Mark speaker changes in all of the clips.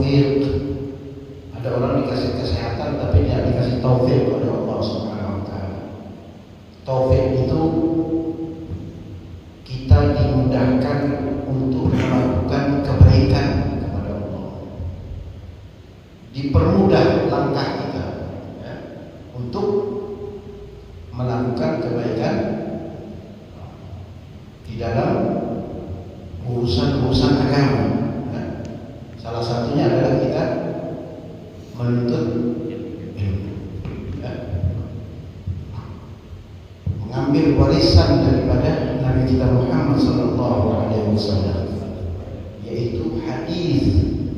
Speaker 1: taufik. Ada orang dikasih kesehatan tapi tidak dikasih taufik oleh Allah Subhanahu wa taala. Taufik itu kita dimudahkan untuk melakukan kebaikan kepada Allah. Dipermudah langkah kita ya, untuk melakukan kebaikan di dalam urusan-urusan agama. Ya. Salah satunya adalah kita menuntut ilmu, ya. Mengambil warisan daripada Nabi kita Muhammad sallallahu alaihi wasallam, yaitu hadis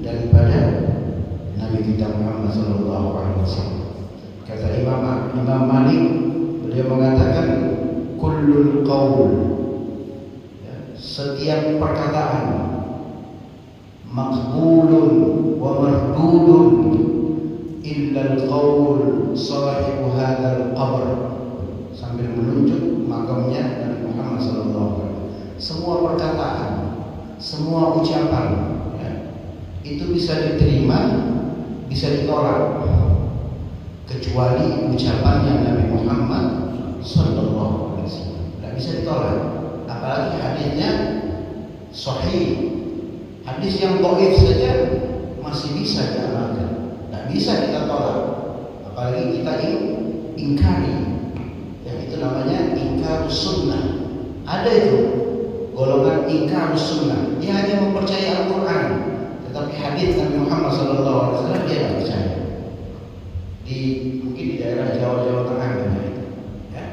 Speaker 1: daripada Nabi kita Muhammad sallallahu alaihi wasallam. Kata Imam Malik, beliau mengatakan kullul qaul, ya, setiap perkataan, maqbulun wa mardudun illa al-qaul sahibu hadzal qabr, sambil menunjuk makamnya Nabi Muhammad sallallahu alaihi wasallam. Semua perkataan, semua ucapan, ya, itu bisa diterima, bisa ditolak, kecuali ucapannya Nabi Muhammad sallallahu alaihi wasallam. Tidak bisa ditolak, apalagi hadisnya sahih. Hadis yang dhaif saja masih bisa diamalkan, tidak bisa kita tolak, apalagi kita ingkari. Yang itu namanya ingkarus sunnah. Ada itu golongan ingkarus sunnah, dia hanya mempercayai Al-Quran, tetapi hadis Nabi Muhammad SAW dia tidak percaya. Mungkin di daerah Jawa Tengah ya.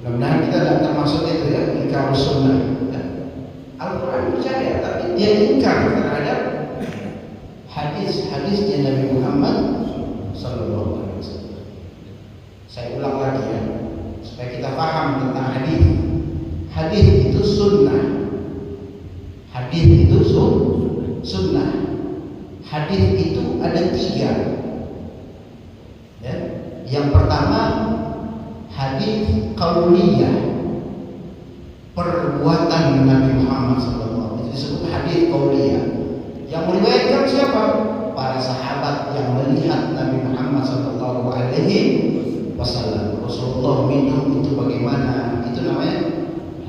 Speaker 1: Mudah-mudahan kita tidak termasuk itu ya, ingkarus sunnah ya. Al-Quran percaya, tapi dia ingkar terhadap hadis-hadisnya Nabi Muhammad SAW. Saya ulang lagi ya, supaya kita paham tentang hadis. Hadis itu sunnah. Hadis itu sunnah. Hadis itu ada 3. Ya. Yang pertama hadis qauliyah, perbuatan Nabi Muhammad SAW, itu disebut hadis qauliyah. Yang meriwayatkan siapa? Para sahabat yang melihat Nabi Muhammad SAW. Rasulullah minum itu bagaimana? Itu namanya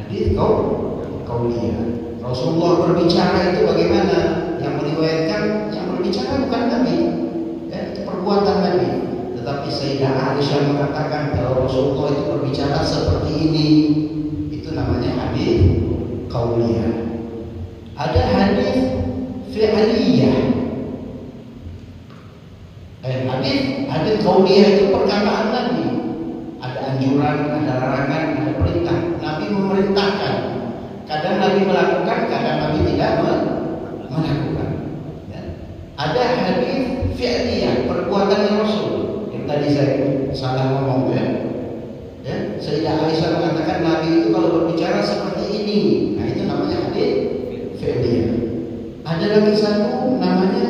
Speaker 1: hadis qauliyah. Rasulullah berbicara itu bagaimana? Yang meriwayatkan, yang berbicara bukan Nabi, ya, itu perbuatan Nabi. Tetapi Sayyidah Aisyah mengatakan kalau Rasulullah itu berbicara seperti ini, itu namanya hadis qauliyah. Ada hadis fi'liyah. Hadis qauliyah itu perkataan Nabi. Ada anjuran, ada larangan, ada perintah. Nabi memerintahkan. Kadang Nabi melakukan, kadang Nabi tidak melakukan. Ya. Ada hadis fi'liyah, perbuatan Rasul. Yang tadi saya salah ngomong ya. Ya. Sayyidah Aisyah mengatakan Nabi itu kalau berbicara seperti ini. Nah itu namanya hadis fi'liyah. Ada lagi satu namanya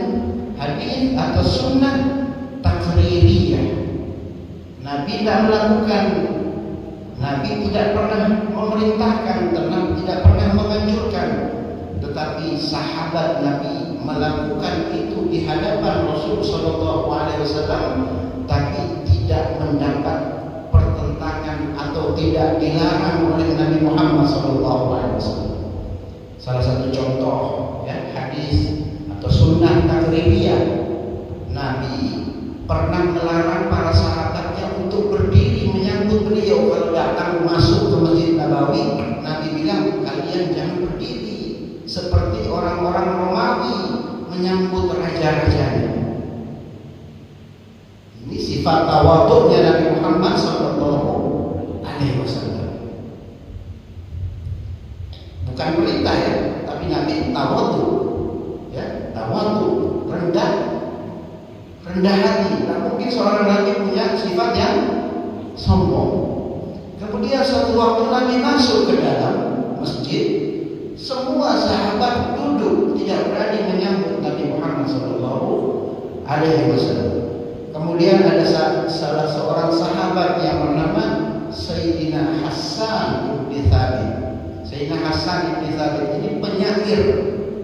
Speaker 1: hadis atau sunnah takririyah. Nabi tidak melakukan, Nabi tidak pernah memerintahkan, tidak pernah menganjurkan, tetapi sahabat Nabi melakukan itu di hadapan Rasul Sallallahu Alaihi Wasallam, tapi tidak mendapat pertentangan atau tidak dilarang oleh Nabi Muhammad Sallallahu Alaihi Wasallam. Salah satu contoh ya, hadis atau sunnah takririyah, Nabi pernah melarang para sahabatnya untuk berdiri menyambut beliau kalau datang masuk ke Masjid Nabawi. Nabi bilang kalian jangan berdiri seperti orang-orang Romawi menyambut raja-rajanya. Ini sifat tawadhu'nya Nabi Muhammad sallallahu alaihi wasallam. Bukan perintah ya, tapi Nabi tawadhu. Ya, tawadhu, rendah hati. Nah, mungkin seorang Nabi punya sifat yang sombong. Kemudian suatu waktu Nabi masuk ke dalam masjid, semua sahabat duduk, tidak berani menyambut Nabi Muhammad sallallahu alaihi wasallam. Kemudian ada salah seorang sahabat yang bernama Sayyidina Hasan bin Thabit. Sayyidina Hasan bin Thabit ini penyair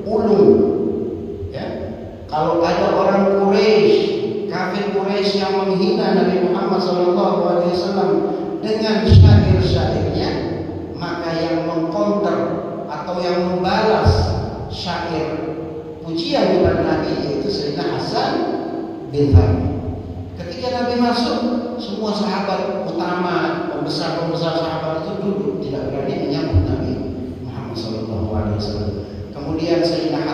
Speaker 1: ulung. Ya. Kalau ada orang Quraisy, kafir Quraisy yang menghina Nabi Muhammad SAW dengan syair-syairnya, maka yang mengkonter atau yang membalas syair pujian kepada Nabi yaitu Sayyidina Hasan bin Thabit. Ketika Nabi masuk, semua sahabat utama, pembesar sahabat itu duduk, tidak berani menyambut Nabi Muhammad SAW. Kemudian Sayyidina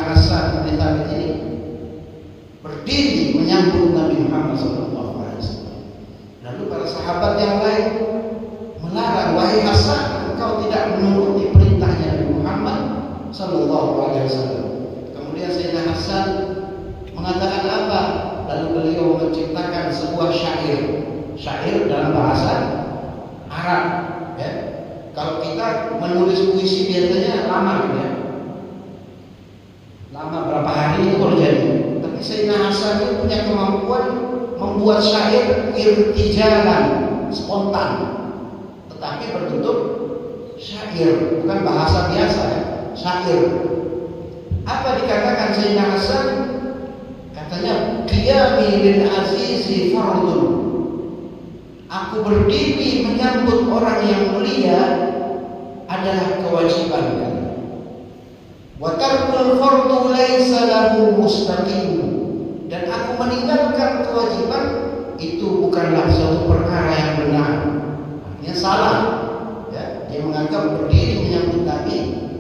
Speaker 1: Hasan bin Thabit ini berdiri menyambut Nabi Muhammad SAW. Lalu para sahabat yang lain melarang, wahai Hasan, engkau tidak menuruti perintahnya Nabi Muhammad SAW. Kemudian Sayyidina Hasan mengatakan apa? Lalu beliau menciptakan sebuah syair dalam bahasa Arab. Ya. Kalau kita menulis puisi biasanya lama, ya. Lama berapa hari itu kalau jadi. Tapi Sayyidina Hasan itu punya kemampuan membuat syair irtijalan, spontan, tetapi berbentuk syair, bukan bahasa biasa, ya. Syair. Apa dikatakan Sayyidina Hasan? Katanya, qiyami lil azizi fardun. Aku berdiri menyambut orang yang mulia adalah kewajiban. Wa tarkul fardu laisa lahu mustaqim. Dan aku meninggalkan kewajiban itu bukanlah suatu perkara yang benar. Artinya salah. Ya, dia menganggap berdiri menyambut Nabi.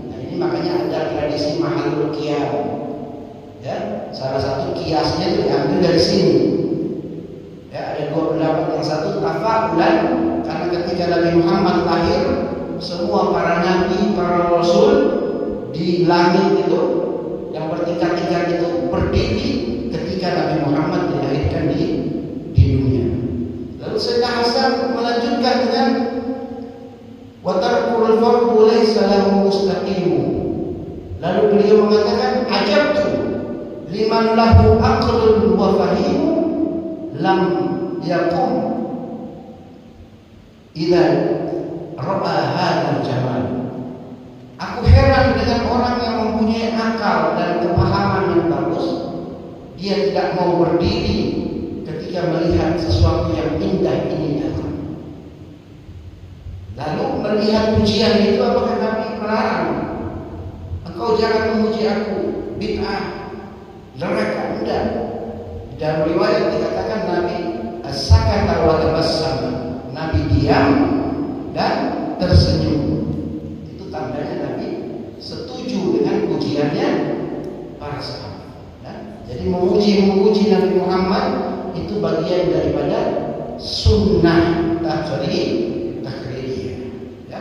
Speaker 1: Nah, ini makanya ada tradisi mahalul qiyam. Ya, salah satu kiasnya itu diambil dari sini. Ya, ada dua pendapat. Yang satu tafa'ulan, karena ketika Nabi Muhammad lahir, semua para nabi, para rasul di langit itu yang bertingkat-tingkat itu berdiri ketika Nabi Muhammad dilahirkan di dunia. Lalu Sayyidina Hasan melanjutkan dengan wa tarkul fardu laisa lahu mustaqim. Lalu beliau mengatakan, ajabtu liman lahu aqlun wa fahimu lam yakum idza ra'a hadzal jamal. Aku heran dengan orang yang mempunyai akal dan kepahaman yang bagus, dia tidak mau berdiri ketika melihat sesuatu yang indah ini datang. Lalu melihat pujian itu, apakah Nabi melarang? Engkau jangan memuji aku, bid'ah, neraka, enggak. Dan riwayat dikatakan Nabi sakata wa tabassam. Nabi diam dan tersenyum. Itu tandanya Nabi setuju dengan pujiannya para sahabat. Ya? Jadi memuji Nabi Muhammad itu bagian daripada sunnah takriri. Ya?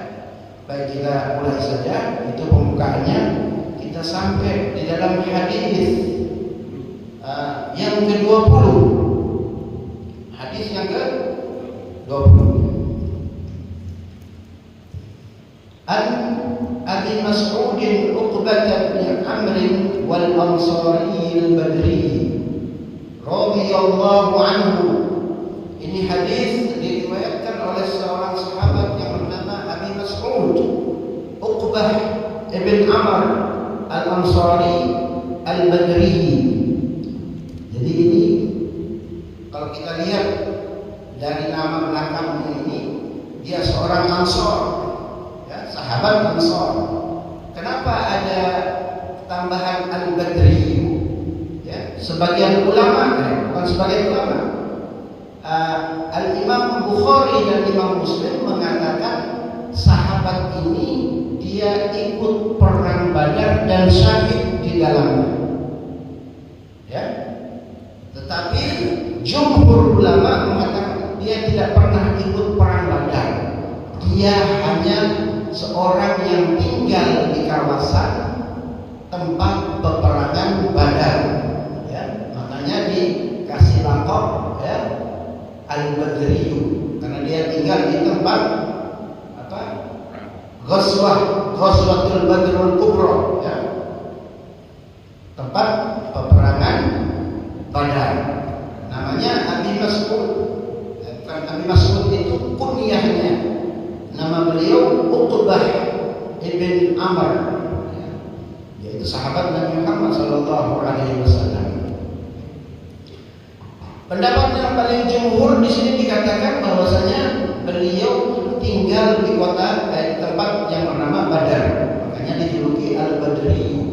Speaker 1: Baik, kita mulai saja. Itu pembukaannya. Kita sampai di dalam hadis yang ke-20. Hadis yang ke-20. An Abi Mas'ud Uqbah bin Amr wal Ansari al-Badri radhiyallahu anhu. Ini hadis diriwayatkan oleh seorang sahabat yang bernama Abi Mas'ud Uqbah bin Amr al-Ansari al-Badri. Jadi ini kalau kita lihat dari nama belakangnya ini, dia seorang Ansor, ya, sahabat Ansor. Kenapa ada tambahan al-Badri? Ya, sebagian ulama, bukan sebagian ulama, Al-Imam Bukhari dan Imam Muslim mengatakan sahabat ini dia ikut perang Badar dan syahid di dalamnya. Ya. Tetapi jumhur ulama mengatakan dia tidak pernah ikut perang Badar. Dia hanya seorang yang tinggal di kawasan tempat peperangan Badar. Ya, makanya dikasih lakop, ya, Al-Badriyu, karena dia tinggal di tempat apa? Ghazwatul Badrul Kubra, ya. Tempat peperangan Badar. Namanya Abi Mas'ud. Abi Mas'ud itu kunyahnya. Nama beliau Uqbah ibn Amr, yaitu sahabat Nabi Muhammad Muhammad sallallahu alaihi wasallam. Pendapat yang paling jumhur di sini dikatakan bahwasanya beliau tinggal di kota di tempat yang bernama Badar, makanya dijuluki Al-Badri.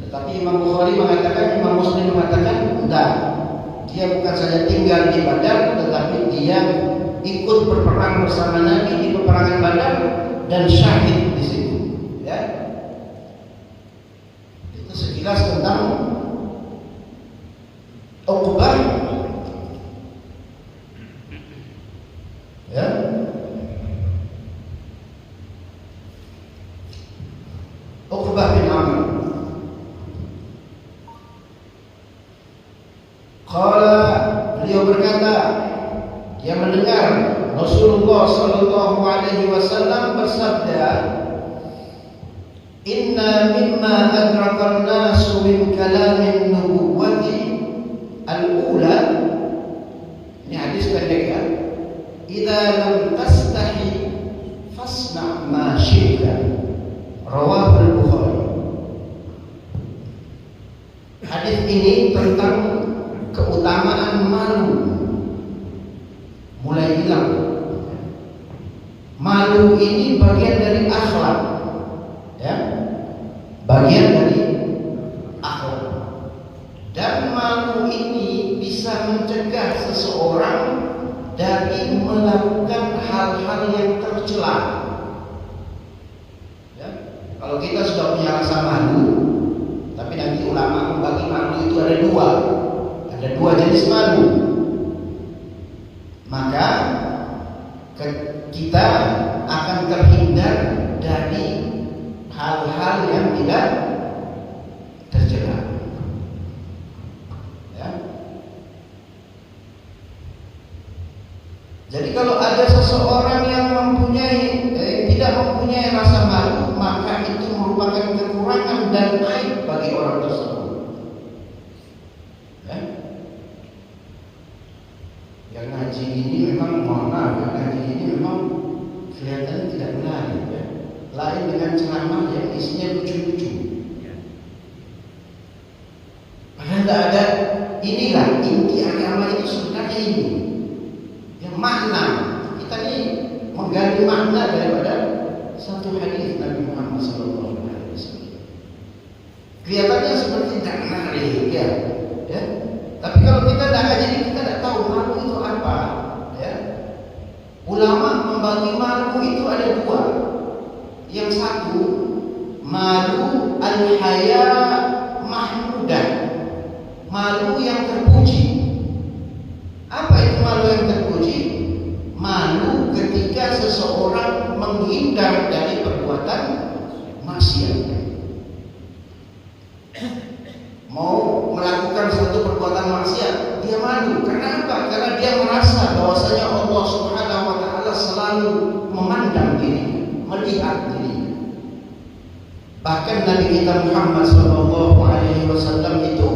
Speaker 1: Tetapi Imam Bukhari mengatakan, Imam Muslim mengatakan enggak, dia bukan saja tinggal di Badar, tetapi dia ikut berperang bersama Nabi di peperangan Badar dan syahid di situ. Ya, itu sekilas tentang Uqbah. Ya, Uqbah bin Amr. Qala, beliau berkata, dia mendengar Rasulullah sallallahu alaihi wasallam bersabda, "Inna mimma adrakan nasu min kalamin nubuwati al-ula." Ini hadis pendek ya. "Idza lam tastahi fasna' ma syi'ta." Rawahu al-Bukhari. Hadis ini tentang keutamaan malu mulai hilang. Malu ini bagian dari akhlak, ya, bagian dari akhlak. Dan malu ini bisa mencegah seseorang dari melakukan hal-hal yang tercela. Ya, kalau kita sudah punya rasa malu, tapi nanti ulama membagi malu itu ada dua jenis malu. Maka kita akan terhindar dari hal-hal yang tidak tercela. Ya. Jadi kalau ada seseorang yang tidak mempunyai rasa malu, maka itu merupakan kekurangan dan aib bagi orang tersebut. Ya. Yang ngaji ini memang yang ngaji ini memang kelihatan tidak menarik, ya. Lain dengan ceramah yang isinya lucu-lucu. Padahal tidak ada. Inilah inti agama itu sebenarnya ini. Yang makna kita ini menggali makna daripada satu hadis Nabi Muhammad SAW. Kelihatannya seperti tidak menarik, ya. Tapi kalau kita tidak ngaji, kita tidak tahu malu itu apa. Ya. Ulama membagi malu itu ada dua. Yang satu, malu al-haya mahmudah, malu yang terpuji. Apa itu malu yang terpuji? Malu ketika seseorang menghindar dari perbuatan maksiat. Mau melakukan satu perbuatan maksiat, dia malu. Kenapa? Karena dia merasa bahwasanya Allah Subhanahu wa taala selalu memandang dirinya, melihat dirinya. Bahkan Nabi kita Muhammad sallallahu alaihi wasallam itu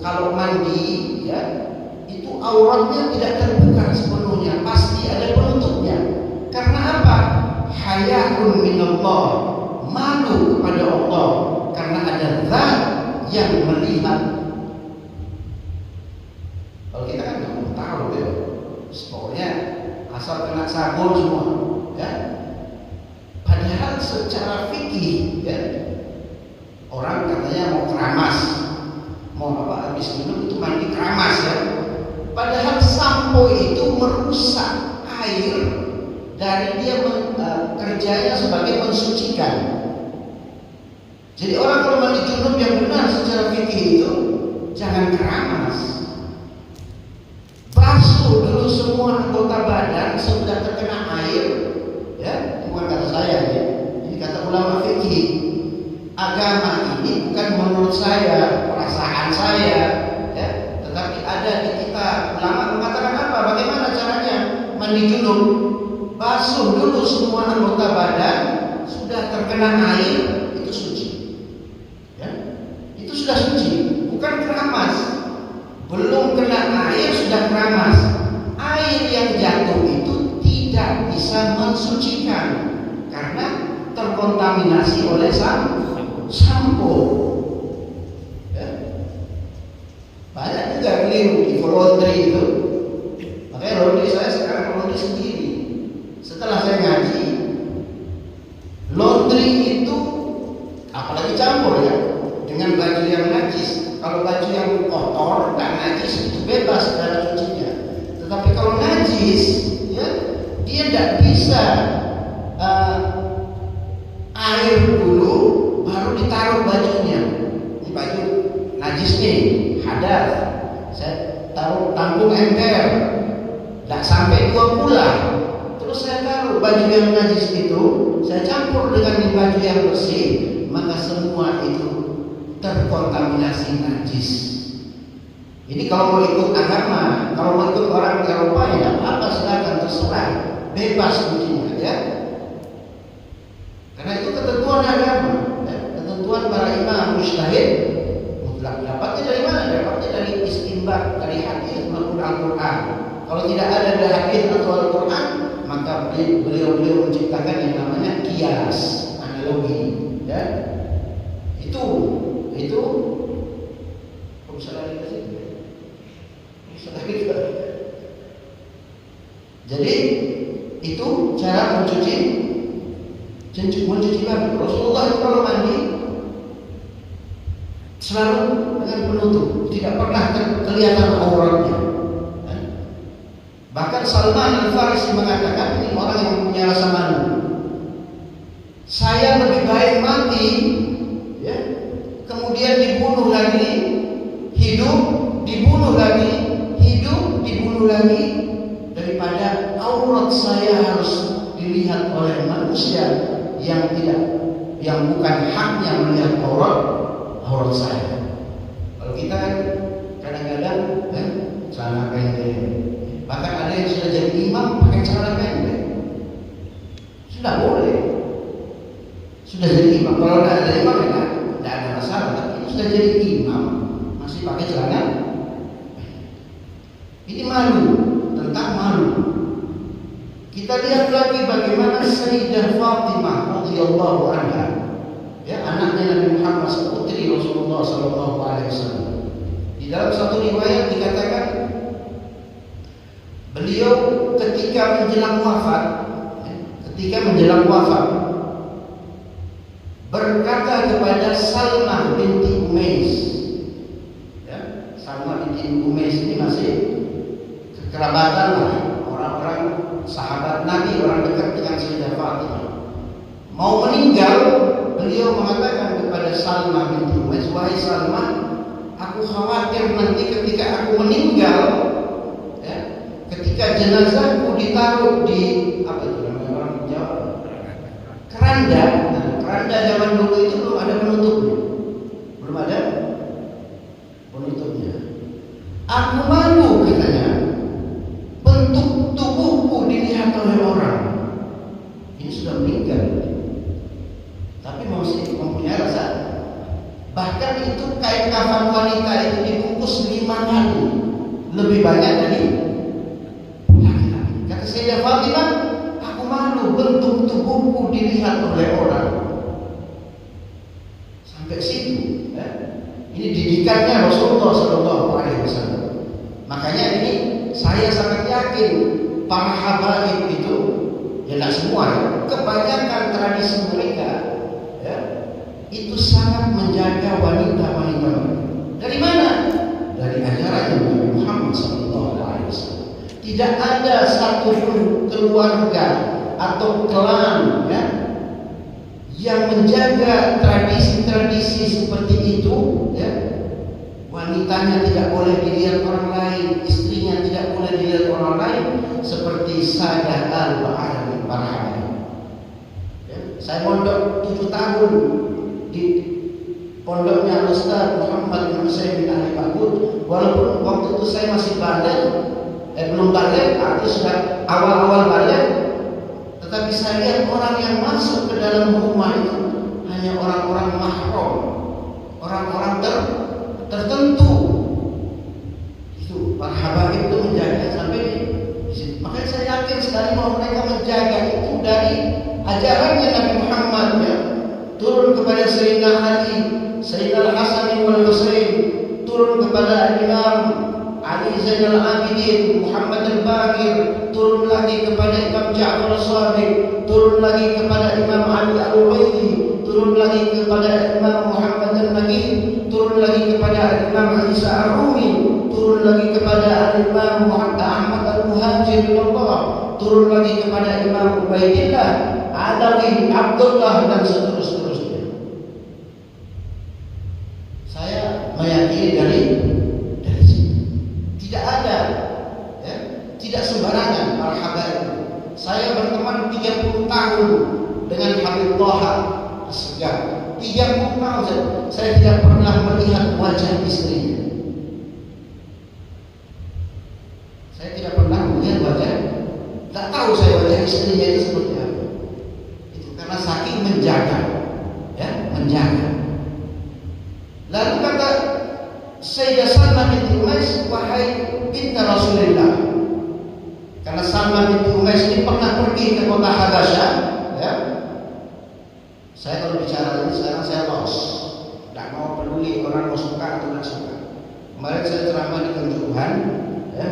Speaker 1: kalau mandi, ya, itu auratnya tidak terbuka sepenuhnya, pasti ada penutupnya. Karena apa? Haya'un minallah, malu kepada Allah karena ada zat yang melihat. Kalau kita kan nggak tahu, ya, pokoknya asal kena sabun semua, ya. Padahal secara fikih, ya, orang katanya mau keramas, mau apa, habis minum itu mandi keramas, ya. Padahal sampo itu merusak air dari dia kerjanya sebagai mensucikan. Jadi orang kalau mandi junub yang benar secara fikih itu jangan keramas, basuh dulu semua anggota badan sudah terkena air, ya. Bukan kata saya, ya. Ini kata ulama fikih. Agama ini bukan menurut saya, perasaan saya, ya. Tetapi ada di kita. Ulama mengatakan apa? Bagaimana caranya mandi junub? Basuh dulu semua anggota badan, sudah terkena air, itu suci. Ya, itu sudah suci, bukan keramas. Belum kena air sudah keramas. Air yang jatuh itu tidak bisa mensucikan karena terkontaminasi oleh sampo. biru di laundry itu. Makanya laundry saya sekarang laundry sendiri. Setelah saya ngaji, laundry itu apalagi campur ya dengan baju yang najis. Kalau baju yang kotor dan najis itu bebas cara cucinya. Tetapi kalau najis, ya dia tidak bisa air dulu baru ditaruh bajunya. Ini baju najis nih, hadas. Saya taruh tampung ember, tidak sampai 2 bulan. Terus saya taruh baju yang najis itu, saya campur dengan baju yang bersih, maka semua itu terkontaminasi najis. Ini kalau mau ikut agama, kalau mau ikut orang Eropa ya apa silakan terserah, bebas cucinya ya. Karena itu ketentuan agama, ya. Ketentuan para imam mujtahid mutlak. Dapatnya dari mana? Dapatnya dari istinbat, dari hadis maupun Al-Quran. Kalau tidak ada dari hadis atau Al-Quran, maka beliau menciptakan yang namanya kias, analogi, ya. Itu salah kita sih. Jadi itu cara mencuci baju. Rasulullah itu kalau mandi selalu dengan penutup, tidak pernah kelihatan auratnya. Bahkan Salman Al-Farisi mengatakan, ini orang yang punya rasa malu, saya lebih baik mati, ya, kemudian dibunuh lagi, hidup, dibunuh lagi, hidup, dibunuh lagi, daripada aurat saya harus dilihat oleh manusia yang bukan haknya melihat aurat saya. Kalau kita kan kadang-kadang celana pendek, bahkan ada yang sudah jadi imam pakai celana pendek, sudah boleh, sudah jadi imam. Kalau tidak ada imam ya tidak ada masalah, tapi sudah jadi imam masih pakai celana. Ini malu, tentang malu. Kita lihat lagi bagaimana Sayyidah Fatimah radhiyallahu anha, ya, anaknya Nabi Muhammad, putri Rasulullah sallallahu alaihi wasallam. Di dalam satu riwayat dikatakan beliau ketika menjelang wafat berkata kepada Salmah binti Umais, ya, Salmah binti Umais ini masih kekerabatan lah, orang-orang sahabat Nabi, orang dekat dengan Sayyidah Fatimah. Mau meninggal, beliau mengatakan kepada Salmah binti Umais, wahai Salmah, aku khawatir nanti ketika aku meninggal, ya, ketika jenazahku ditaruh di apa itu namanya orang Jawa, keranda. Nah, keranda zaman dulu itu belum ada penutupnya, Aku malu, katanya, bentuk tubuhku dilihat oleh orang. Ini sudah meninggal, tapi masih mempunyai rasa. Bahkan itu kain kafan wanita itu dibungkus 5 kali lebih banyak dari laki-laki. Kata Sayyidah Fatimah, aku malu bentuk tubuhku dilihat oleh orang. Sampai situ, ya. Ini didikannya Rasulullah SAW. Makanya ini saya sangat yakin para habaib itu, ya tidak semua, ya, kebanyakan tradisi mereka, ya, itu sangat menjaga wanita-wanita. Dari mana? Dari ajaran Nabi Muhammad SAW. Tidak ada satupun keluarga atau klan, ya, yang menjaga tradisi-tradisi seperti itu, ya. Wanitanya tidak boleh dilihat orang lain, istrinya tidak boleh dilihat orang lain, seperti Sadah Al-Ba'alamin para habaib. Ya. Saya mondok 7 tahun di pondoknya Ustaz Muhammad bin Husain bin Ali Pakut. Walaupun waktu itu saya masih balik, belum balik, artinya sudah awal-awal balik, tetapi saya lihat orang yang masuk ke dalam rumah itu hanya orang-orang mahram, orang-orang tertentu. Itu para habaib itu menjaga sampai di situ. Makanya saya yakin sekali bahwa mereka menjaga itu dari ajarannya Nabi Muhammad, ya. Turun kepada Sayyidina Ali, Sayyidina Al-Hasan wal Husain, turun kepada Imam Ali Zainal Abidin, Muhammad Al-Baqir, turun lagi kepada Imam Ja'far As-Shadiq, turun lagi kepada Imam Ali Al-Ubaidi, turun lagi kepada Imam Muhammad Al-Naqi, turun lagi kepada Imam Isa Ar-Rumi, turun lagi kepada Imam Muhammad Ahmad Al-Muhajir bin Allah, turun lagi kepada Imam Ubaidillah, Adawi, Abdullah dan seterusnya. Saya meyakini dari situ. Tidak ada, ya, tidak sembarangan para habaib. Saya berteman 30 tahun dengan Habib Thaha As-Segar. 30 tahun saya tidak pernah melihat wajah istrinya. Saya tidak pernah melihat wajah. Tak tahu saya wajah istrinya itu seperti apa. Itu karena saking menjaga, ya, menjaga. Lalu kata Sayyidah Salma binti Umais, wahai binti Rasulullah. Karena Salma binti Umais ini pernah pergi ke kota Habasyah, ya. Saya kalau bicara ini sekarang saya los, tidak mau peduli orang mau suka atau tidak suka. Kemarin saya ceramah di Kanjuruhan, ya.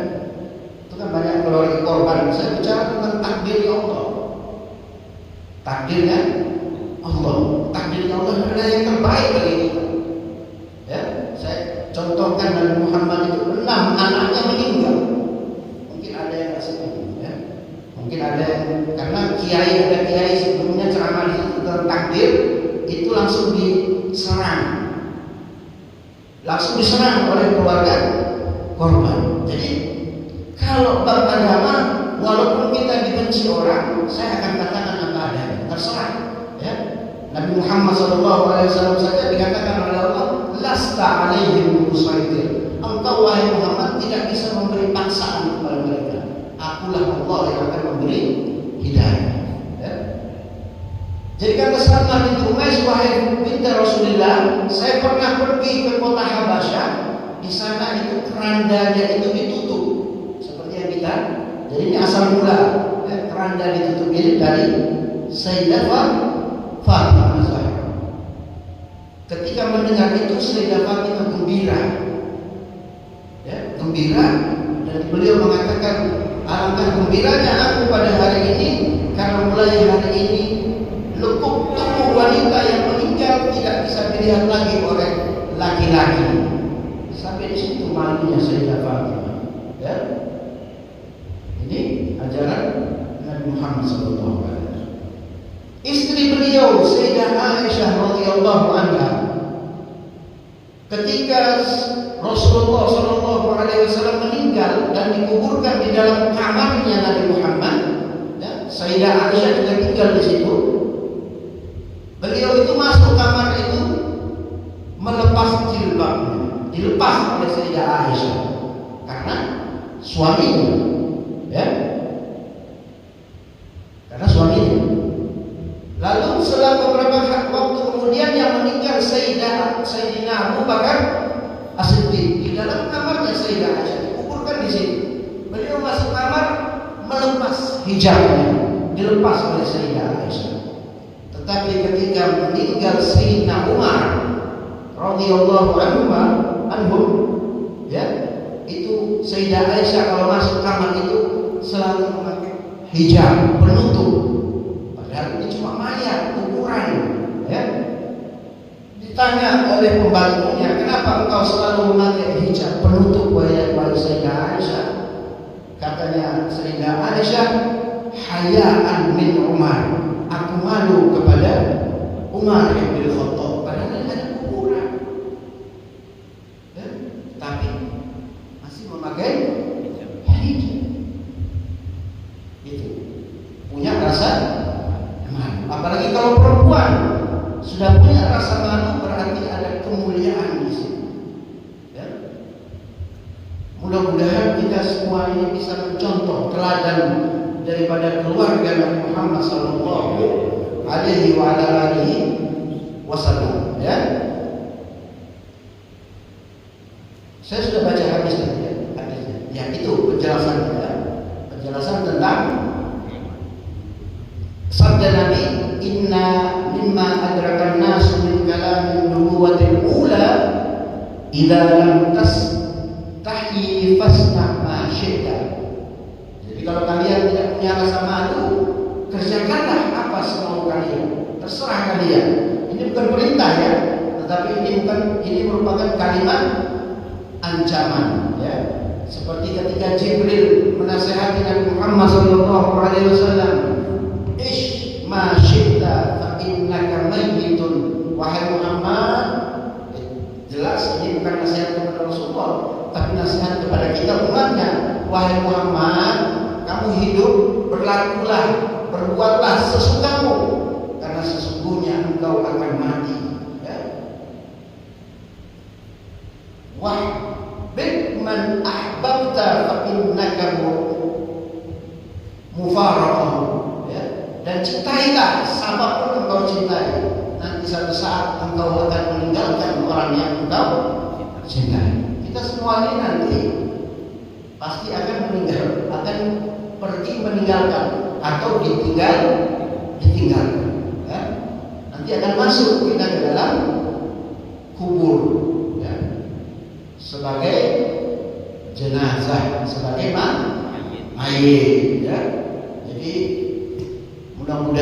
Speaker 1: Itu kan banyak keluarga korban. Saya bicara tentang takdir Allah. Takdirnya Allah, takdirnya Allah adalah yang terbaik bagi kita. Ya, saya contohkan Nabi Muhammad itu 6 anaknya meninggal. Mungkin ada yang nggak setuju, ya. Mungkin ada yang, karena ada kiai sebelumnya ceramah di tentang takdir itu langsung diserang oleh keluarga korban. Jadi kalau bab agama, walaupun kita dibenci orang, saya akan katakan apa adanya, terserah. Ya. Nabi Muhammad SAW saja dikatakan oleh Allah, lasta alaihim musaitir. Engkau wahai Muhammad tidak bisa memberi paksaan kepada mereka. Akulah Allah yang akan memberi hidayah. Ya. Jadi kata Salma binti Umais, wahai binti Rasulullah, saya pernah pergi ke kota Habasyah. Di sana itu kerandanya itu ditutup seperti yang kita. Jadi ini asal mula, ya, keranda ditutup ini dari Sayyidah Fatimah Zahra. Ketika mendengar itu Sayyidah Fatimah gembira, ya, gembira, dan beliau mengatakan, alangkah gembiranya aku pada hari ini karena mulai hari ini lekuk tubuh wanita yang meninggal tidak bisa dilihat lagi oleh laki-laki. Sampai di situ malunya Sayyidah Fatimah. Ya. Ini ajaran Nabi Muhammad SAW. Istri beliau Sayyidah Aisyah radhiyallahu anha, ketika Rasulullah SAW meninggal dan dikuburkan di dalam kamarnya Nabi Muhammad, ya, Sayyidah Aisyah juga tinggal di situ. Beliau itu masuk kamar itu melepas jilbabnya, dilepas oleh Sayyidah Aisyah karena suaminya, ya, karena suaminya. Lalu setelah beberapa waktu kemudian yang meninggal Sayyidina Abu Bakar As-Siddiq, di dalam kamarnya Sayyidah Aisyah dikuburkan di sini. Beliau masuk kamar melepas hijabnya, dilepas oleh Sayyidah Aisyah. Tetapi ketika meninggal Sayyidina Umar radhiyallahu anhu, ya, itu Sayyidah Aisyah kalau masuk kamar itu selalu memakai hijab penutup. Padahal ini cuma mayat, kuburan, ya. Ditanya oleh pembantunya, kenapa engkau selalu memakai hijab penutup wajah Sayyidah Aisyah? Katanya Sayyidah Aisyah, hayaan min Umar. Aku malu kepada Umar bin Khattab. Padahal ada kuburan, ya. Tapi masih memakai hijab. Itu punya rasa malu. Apalagi kalau perempuan sudah punya rasa malu, berarti ada kemuliaan di sini. Ya. Mudah-mudahan kita semua ini bisa mencontoh teladan daripada keluarga Nabi Muhammad sallallahu alaihi wasallam. Ya. Saya sudah baca hadis tadi, hadisnya. Ya, itu penjelasannya. Ya. Penjelasan tentang sabda Nabi, inna mimma adrakan nasu min kalamin nubuwatil ula idza lam tastahi terserah kalian. Ini bukan perintah ya, tetapi ini merupakan kalimat ancaman ya. Seperti ketika Jibril menasihati Nabi Muhammad SAW, "Ish ma syi'ta fa innaka mayyitun." Wahai Muhammad, jelas ini bukan nasihat kepada Rasulullah, tapi nasihat kepada kita umatnya. Wahai Muhammad, kamu hidup, berlakulah, berbuatlah sesukamu, karena sesungguhnya engkau akan mati. Ya. Wah, man ahbabta fa innaka mufaraqah. Ya. Dan cintailah siapapun engkau cintai. Nanti suatu saat engkau akan meninggalkan orang yang engkau cintai. Kita semua ini nanti pasti akan meninggal, akan pergi meninggalkan atau ditinggalkan. Ya. Nanti akan masuk kita ke dalam kubur ya. Sebagai jenazah, sebagai mayit ya. Jadi mudah-mudahan